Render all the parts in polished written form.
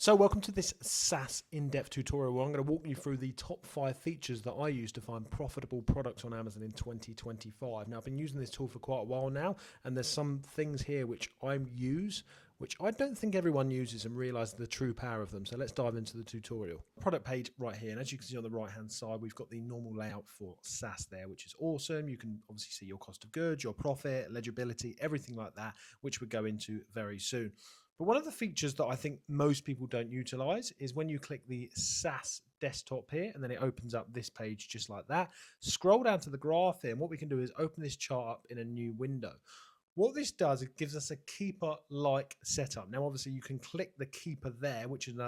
So welcome to this SaaS in-depth tutorial where I'm going to walk you through the top 5 features that I use to find profitable products on Amazon in 2025. Now, I've been using this tool for quite a while now, and there's some things here which I use, which I don't think everyone uses and realize the true power of them. So let's dive into the tutorial. Product page right here, and as you can see on the right-hand side, we've got the normal layout for SaaS there, which is awesome. You can obviously see your cost of goods, your profit, legibility, everything like that, which we'll go into very soon. But one of the features that I think most people don't utilize is when you click the SaaS desktop here, and then it opens up this page just like that. Scroll down to the graph here, and what we can do is open this chart up in a new window. What this does, it gives us a keeper-like setup. Now, obviously, you can click the keeper there, which is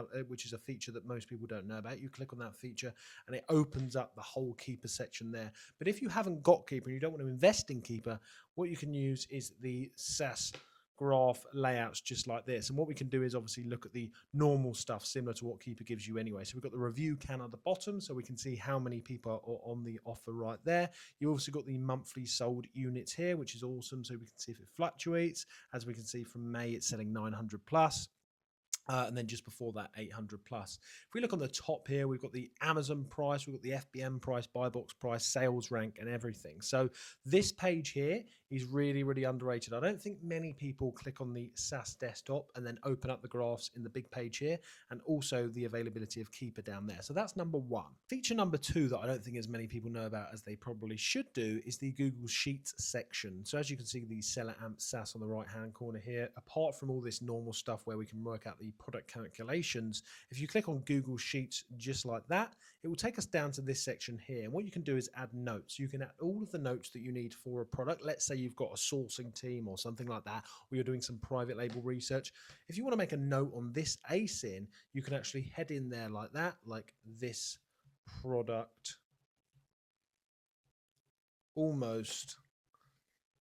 a feature that most people don't know about. You click on that feature, and it opens up the whole keeper section there. But if you haven't got keeper and you don't want to invest in keeper, what you can use is the SaaS graph layouts just like this. And what we can do is obviously look at the normal stuff similar to what Keeper gives you anyway. So we've got the review can at the bottom, so we can see how many people are on the offer right there. You also got the monthly sold units here, which is awesome. So we can see if it fluctuates. As we can see from May, it's selling 900 plus. And then just before that, 800 plus. If we look on the top here, we've got the Amazon price, we've got the FBM price, buy box price, sales rank, and everything. So this page here is really, really underrated. I don't think many people click on the SaaS desktop and then open up the graphs in the big page here, and also the availability of Keeper down there. So that's number 1. Feature number 2 that I don't think as many people know about as they probably should do is the Google Sheets section. So as you can see, the SellerAmp SaaS on the right-hand corner here, apart from all this normal stuff where we can work out the product calculations, if you click on Google Sheets just like that, it will take us down to this section here. And what you can do is add notes. You can add all of the notes that you need for a product. Let's say you've got a sourcing team or something like that, or you're doing some private label research. If you want to make a note on this ASIN, you can actually head in there like that, like this product almost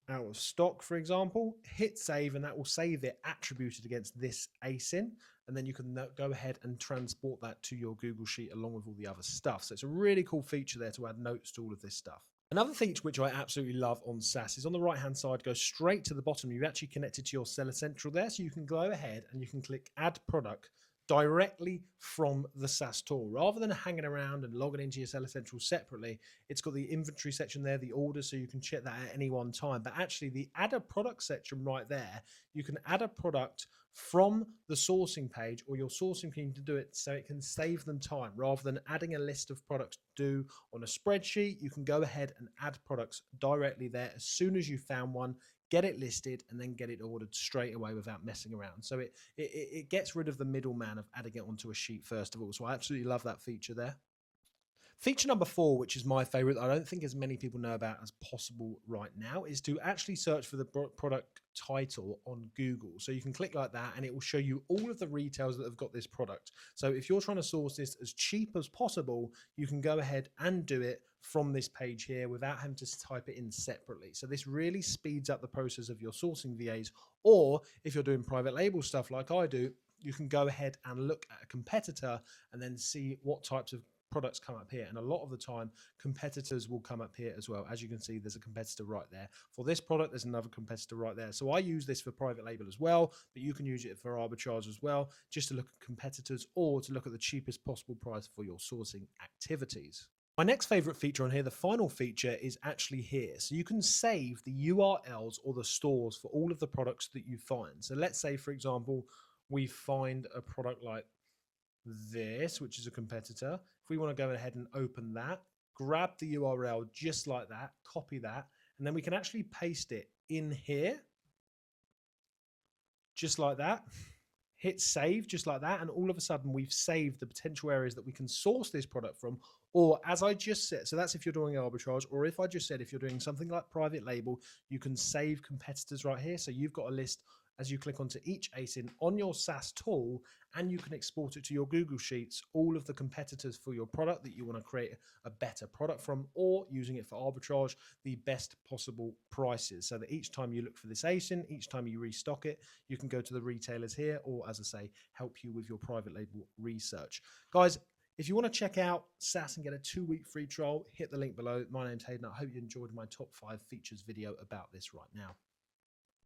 out of stock, for example. Hit save, and that will save it attributed against this ASIN, and then you can go ahead and transport that to your Google Sheet along with all the other stuff. So it's a really cool feature there to add notes to all of this stuff. Another feature which I absolutely love on SaaS is on the right hand side, go straight to the bottom. You've actually connected to your Seller Central there, so you can go ahead and you can click add product directly from the SaaS tool. Rather than hanging around and logging into your Seller Central separately, it's got the inventory section there, the orders, so you can check that at any one time. But actually the add a product section right there, you can add a product from the sourcing page, or your sourcing team to do it so it can save them time. Rather than adding a list of products to do on a spreadsheet, you can go ahead and add products directly there as soon as you found one, get it listed, and then get it ordered straight away without messing around. So it gets rid of the middleman of adding it onto a sheet first of all. So I absolutely love that feature there. Feature number 4, which is my favorite, I don't think as many people know about as possible right now, is to actually search for the product title on Google. So you can click like that and it will show you all of the retailers that have got this product. So if you're trying to source this as cheap as possible, you can go ahead and do it from this page here without having to type it in separately. So this really speeds up the process of your sourcing VAs, or if you're doing private label stuff like I do, you can go ahead and look at a competitor and then see what types of products come up here. And a lot of the time competitors will come up here as well. As you can see, there's a competitor right there for this product, there's another competitor right there. So I use this for private label as well, but you can use it for arbitrage as well, just to look at competitors or to look at the cheapest possible price for your sourcing activities. My next favorite feature on here, the final feature, is actually here. So you can save the URLs or the stores for all of the products that you find. So let's say, for example, we find a product like this, which is a competitor. If we want to go ahead and open that, grab the URL just like that, copy that, and then we can actually paste it in here just like that. Hit save just like that, and all of a sudden we've saved the potential areas that we can source this product from. Or as I just said, so that's if you're doing arbitrage, or if I just said if you're doing something like private label, you can save competitors right here. So you've got a list as you click onto each ASIN on your SaaS tool, and you can export it to your Google Sheets, all of the competitors for your product that you want to create a better product from, or using it for arbitrage, the best possible prices. So that each time you look for this ASIN, each time you restock it, you can go to the retailers here, or as I say, help you with your private label research. Guys, if you want to check out SaaS and get a 2-week free trial, hit the link below. My name's Hayden. I hope you enjoyed my top 5 features video about this right now.